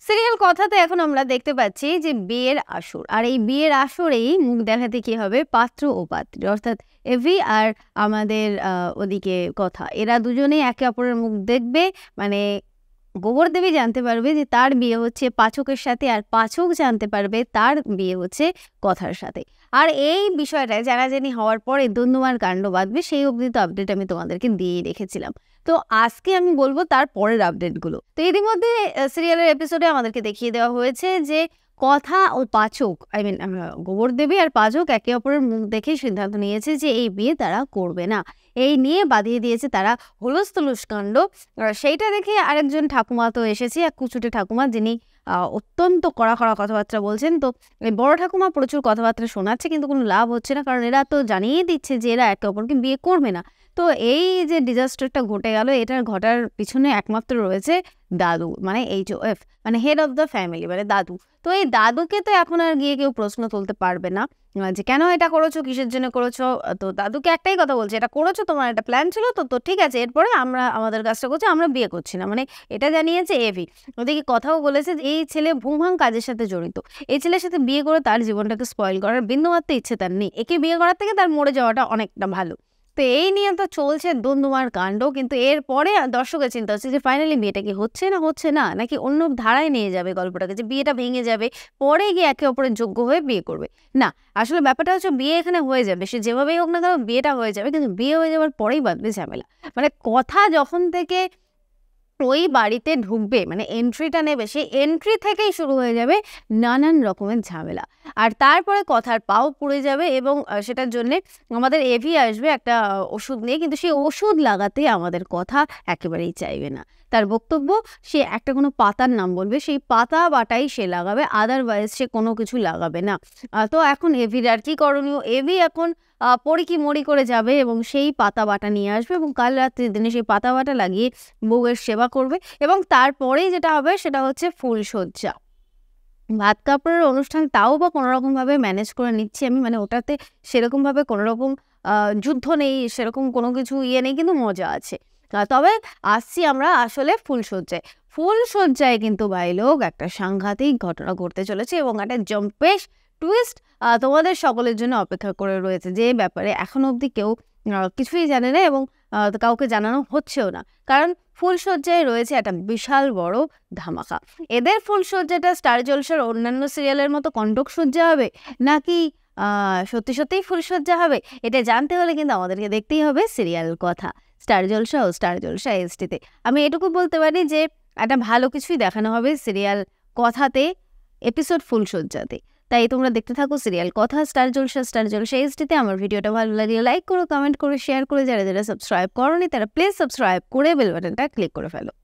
Serial কথাতে এখন আমরা দেখতে পাচ্ছি যে বিয়ের আসর, আর এই বিয়ের আসরেই মুখ দেখাতে কি হবে পাত্র ও পাত্রী, অর্থাৎ এভি আর আমাদের ওদিকে কথা, এরা দুজনেই একে অপরের মুখ দেখবে। মানে গোবরদেবী জানতে পারবে যে তার বিয়ে হচ্ছে পাচকের সাথে, আর পাচক জানতে পারবে তার বিয়ে হচ্ছে কথার সাথে। আর এই বিষয়টা জানাজানি হওয়ার পরে ধুন্ধুমার কাণ্ড বাঁধবে, সেই অবধি তো আপডেট আমি তোমাদেরকে দিয়েই রেখেছিলাম। তো আজকে আমি বলবো তার পরের আপডেটগুলো। তো ইতিমধ্যে সিরিয়ালের এপিসোডে আমাদেরকে দেখিয়ে দেওয়া হয়েছে যে কথা ও পাচক, গোবরদেবী আর পাচক একে অপরের মুখ দেখে সিদ্ধান্ত নিয়েছে যে এই বিয়ে তারা করবে না। এই নিয়ে বাঁধিয়ে দিয়েছে তারা হুলস্থুলুস কাণ্ড। সেইটা দেখে আরেকজন ঠাকুমা তো এসেছে, এক কুচুটে ঠাকুমা, যিনি অত্যন্ত কড়া কড়া কথাবার্তা বলছেন। তো এই বড় ঠাকুমা প্রচুর কথাবার্তা শোনাচ্ছে, কিন্তু কোনো লাভ হচ্ছে না, কারণ এরা তো জানিয়ে দিচ্ছে যে এরা একে অপরকে বিয়ে করবে না। তো এই যে ডিজাস্টারটা ঘটে গেল, এটার ঘটার পিছনে একমাত্র রয়েছে দাদু, মানে HOF, মানে হেড অফ দ্য ফ্যামিলি, মানে দাদু। তো এই দাদুকে তো এখন আর গিয়ে কেউ প্রশ্ন তুলতে পারবে না যে কেন এটা করেছো, কিসের জন্য করেছো। তো দাদুকে একটাই কথা বলছে, এটা করেছো, তোমার একটা প্ল্যান ছিল তো তো ঠিক আছে, এরপরে আমরা আমাদের কাজটা করছি, আমরা বিয়ে করছি না, মানে এটা জানিয়েছে এভি। ওদিকে কথাও বলেছে যে এই ছেলে ভুংভাং কাজের সাথে জড়িত, এই ছেলের সাথে বিয়ে করে তার জীবনটাকে স্পয়েল করার বিন্দুমাত্র ইচ্ছে তার নেই, একে বিয়ে করার থেকে তার মরে যাওয়াটা অনেকটা ভালো। তো এই নিয়ে তো চলছে ধুন্ধুমার কাণ্ড, কিন্তু এরপরে দর্শকের চিন্তা হচ্ছে যে ফাইনালি বিয়েটা কি হচ্ছে না হচ্ছে না, নাকি অন্য ধারায় নিয়ে যাবে গল্পটাকে, যে বিয়েটা ভেঙে যাবে, পরে গিয়ে একে অপরের যোগ্য হয়ে বিয়ে করবে। না, আসলে ব্যাপারটা হচ্ছে বিয়ে এখানে হয়ে যাবে, সে যেভাবেই হোক না কেন বিয়েটা হয়ে যাবে, কিন্তু বিয়ে হয়ে যাওয়ার পরেই বাঁধবে ঝামেলা। মানে কথা যখন থেকে ওই বাড়িতে ঢুকবে, মানে এন্ট্রিটা নেবে, সেই এন্ট্রি থেকেই শুরু হয়ে যাবে নানান রকমের ঝামেলা। আর তারপরে কথার পাও পুড়ে যাবে, এবং সেটার জন্যে আমাদের এভি আসবে একটা ওষুধ নিয়ে, কিন্তু সেই ওষুধ লাগাতে আমাদের কথা একেবারেই চাইবে না। তার বক্তব্য, সে একটা কোনো পাতার নাম বলবে, সেই পাতা বাটাই সে লাগাবে, আদারওয়াইজ সে কোনো কিছু লাগাবে না। তো এখন এভির আর কি করণীয়? এভি এখন পড়ি মরি করে যাবে এবং সেই পাতা বাটা নিয়ে আসবে, এবং কাল রাত্রির দিনে সেই পাতা বাটা লাগিয়ে বউয়ের সেবা করবে। এবং তারপরেই যেটা হবে সেটা হচ্ছে ফুলসজ্জা, ভাত কাপড়ের অনুষ্ঠান, তাও বা কোনোরকমভাবে ম্যানেজ করে নিচ্ছি আমি, মানে ওটাতে সেরকমভাবে কোনোরকম যুদ্ধ নেই, সেরকম কোনো কিছু ইয়ে নেই, কিন্তু মজা আছে। তবে আসছি আমরা আসলে ফুলসজ্জায়। ফুলসজ্জায় কিন্তু ভাই লোক একটা সাংঘাতিক ঘটনা ঘটতে চলেছে, এবং একটা জম্পেশ টুইস্ট তোমাদের সকলের জন্য অপেক্ষা করে রয়েছে, যে ব্যাপারে এখনো অবধি কেউ কিছুই জানে না, এবং কাউকে জানানো হচ্ছেও না। কারণ ফুলসজ্জায় রয়েছে একটা বিশাল বড় ধামাকা। এদের ফুলসজ্জাটা স্টার জলসার অন্যান্য সিরিয়ালের মতো কণ্টক সজ্জা হবে, নাকি সত্যি সত্যিই ফুলসজ্জা হবে, এটা জানতে হলে কিন্তু আমাদেরকে দেখতেই হবে সিরিয়াল কথা, স্টার জলসা ও স্টার জলসা HD-তে। আমি এটুকু বলতে পারি যে একটা ভালো কিছুই দেখানো হবে সিরিয়াল কথাতে, এপিসোড ফুলসজ্জাতে। তাই তোমরা দেখতে থাকো সিরিয়াল কথা, স্টার জলসা HD-তে। আমার ভিডিওটা ভালো লাগলে লাইক করো, কমেন্ট করো, শেয়ার করে, যারা যারা সাবস্ক্রাইব করোনি তারা প্লিজ সাবস্ক্রাইব করে বেল বাটনটা ক্লিক করে ফেলো।